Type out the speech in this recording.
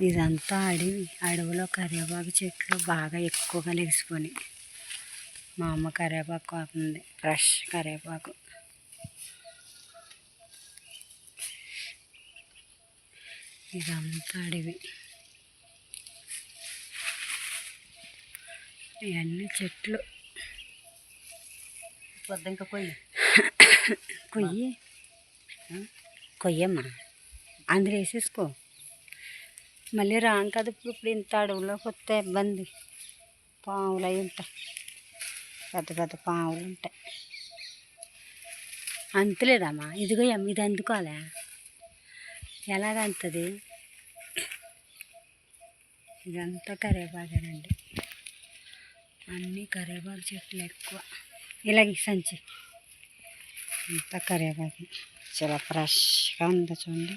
ఇదంతా అడవిలో కరివేపాకు చెట్లు బాగా ఎక్కువగా లెగిసిపోయినాయి. మా అమ్మ కరివేపాకు కోతుంది, ఫ్రెష్ కరివేపాకు. ఇదంతా అడవి, ఇవన్నీ చెట్లు. ఇంకా కొయ్యమ్మా, అందులో వేసేసుకో. మళ్ళీ రాను కదా ఇప్పుడు ఇంత అడవులోకి వస్తే ఇబ్బంది. పాములు అవి ఉంటాయి, పెద్ద పెద్ద పాములు ఉంటాయి. అంతలేదమ్మా, ఇదిగో అమ్మ, ఇది అందుకోలే, ఎలాగంతది? ఇదంతా కరివేపాకేనండి, అన్నీ కరివేపాకు చెట్లు ఎక్కువ. ఇలాగే సంచి అంతా కరివేపాకు, చాలా ఫ్రెష్గా ఉంది చూడండి.